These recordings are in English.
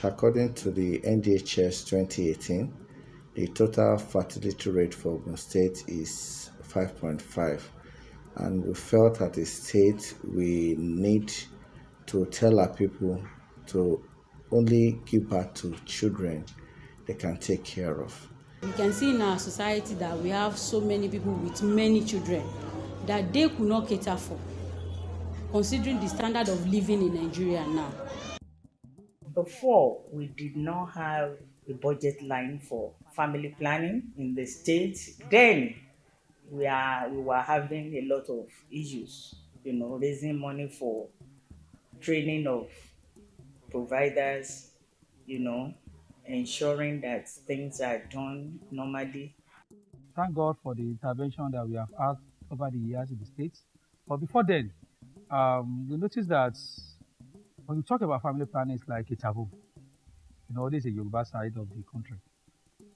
According to the NDHS 2018, the total fertility rate for Ogun State is 5.5, and we felt at the state we need to tell our people to only give birth to children they can take care of. We can see in our society that we have so many people with many children that they could not cater for, considering the standard of living in Nigeria now. Before, we did not have a budget line for family planning in the state. Then we were having a lot of issues, raising money for training of providers, you know, ensuring that things are done normally. Thank God for the intervention that we have had over the years in the States. But before then, we noticed that when we talk about family planning, it's like a taboo. This is a Yoruba side of the country,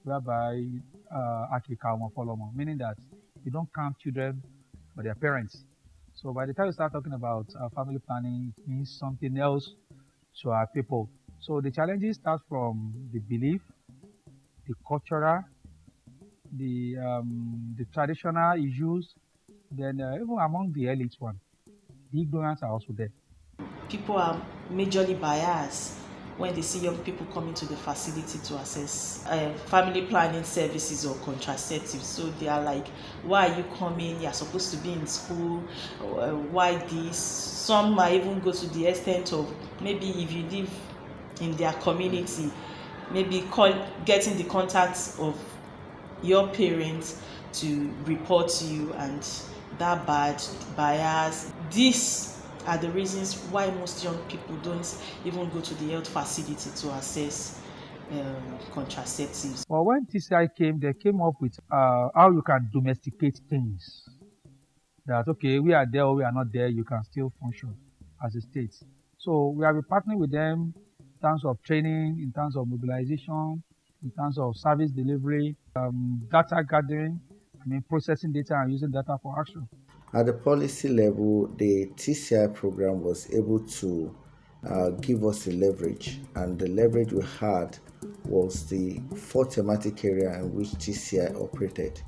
whereby Akika Omofolomo, meaning that you don't count children for their parents. So by the time you start talking about family planning, it means something else to our people. So the challenges start from the belief, the cultural, the traditional issues, then even among the elite one, the ignorance are also there. People are majorly biased when they see young people coming to the facility to access family planning services or contraceptives. So they are like, why are you coming? You're supposed to be in school. Why this? Some might even go to the extent of maybe if you live in their community, maybe getting the contacts of your parents to report to you, and that bad bias. These are the reasons why most young people don't even go to the health facility to access contraceptives. Well, when TCI came, they came up with how you can domesticate things. That, okay, we are there or we are not there, you can still function as a state. So we have been partnering with them in terms of training, in terms of mobilization, in terms of service delivery, data gathering, processing data and using data for action. At the policy level, the TCI program was able to give us the leverage, and the leverage we had was the 4 thematic area in which TCI operated,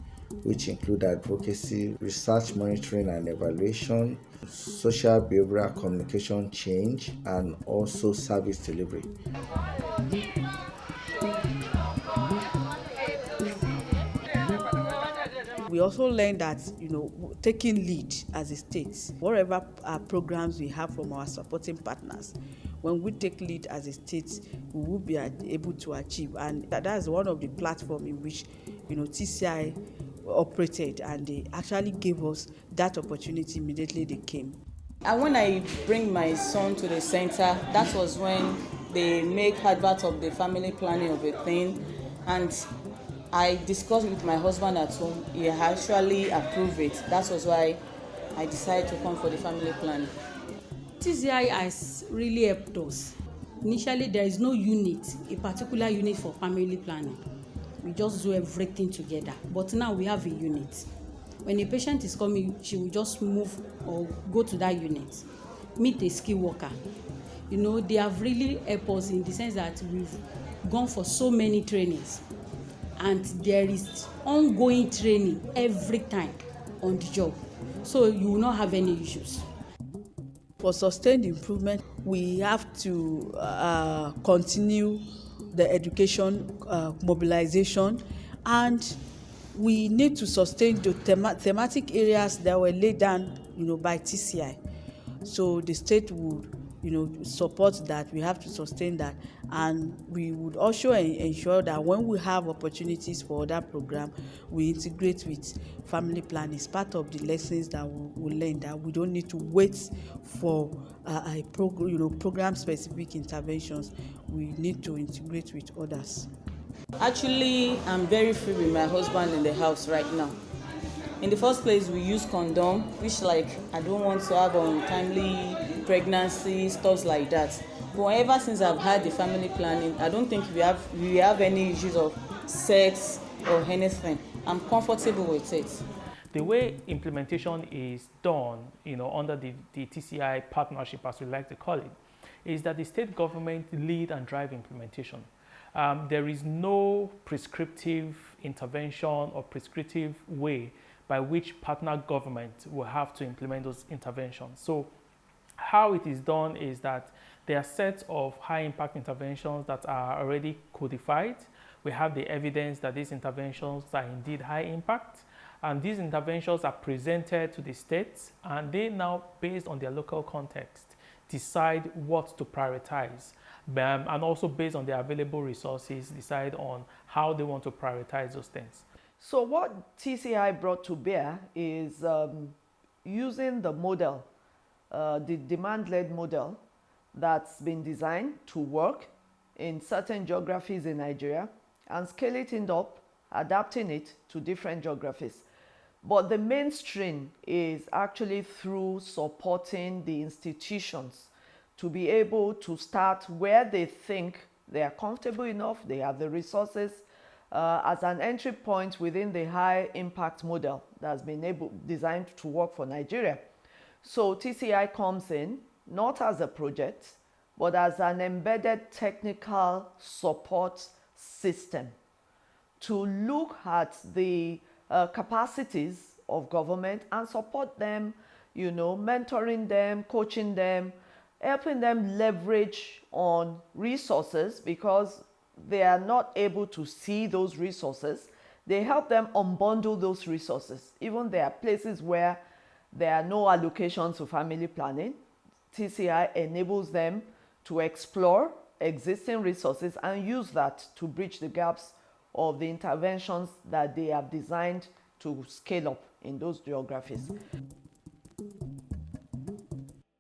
which include advocacy, research, monitoring and evaluation, social behavioral communication change, and also service delivery. We also learned that, taking lead as a state, whatever programs we have from our supporting partners, when we take lead as a state, we will be able to achieve. And that's one of the platforms in which, TCI operated, and they actually gave us that opportunity immediately they came. And when I bring my son to the center, that was when they make advert of the family planning of a thing, and I discussed with my husband at home. He actually approved it. That was why I decided to come for the family planning. TCI has really helped us. Initially, there is no unit, a particular unit for family planning. We just do everything together. But now we have a unit. When a patient is coming, she will just move or go to that unit, meet a skilled worker. They have really helped us in the sense that we've gone for so many trainings, and there is ongoing training every time on the job, so you will not have any issues. For sustained improvement, we have to continue the education mobilization, and we need to sustain the thematic areas that were laid down, by TCI. So the state would, support that. We have to sustain that, and we would also ensure that when we have opportunities for other program, we integrate with family planning. It's part of the lessons that we learn, that we don't need to wait for a program specific interventions. We need to integrate with others. Actually, I'm very free with my husband in the house right now. In the first place, we use condom, which I don't want to have untimely pregnancy, stuff like that. But ever since I've had the family planning, I don't think we have any issues of sex or anything. I'm comfortable with it. The way implementation is done, under the TCI partnership, as we like to call it, is that the state government lead and drive implementation. There is no prescriptive intervention or prescriptive way by which partner government will have to implement those interventions. So how it is done is that there are sets of high impact interventions that are already codified. We have the evidence that these interventions are indeed high impact, and these interventions are presented to the states, and they now, based on their local context, decide what to prioritize, and also based on their available resources, decide on how they want to prioritize those things. So what TCI brought to bear is using the model, the demand-led model that's been designed to work in certain geographies in Nigeria, and scale it up, adapting it to different geographies. But the mainstream is actually through supporting the institutions to be able to start where they think they are comfortable enough, they have the resources, as an entry point within the high impact model that's been designed to work for Nigeria. So TCI comes in not as a project, but as an embedded technical support system to look at the capacities of government and support them, mentoring them, coaching them, helping them leverage on resources because they are not able to see those resources. They help them unbundle those resources. Even there are places where there are no allocations to family planning. TCI enables them to explore existing resources and use that to bridge the gaps of the interventions that they have designed to scale up in those geographies.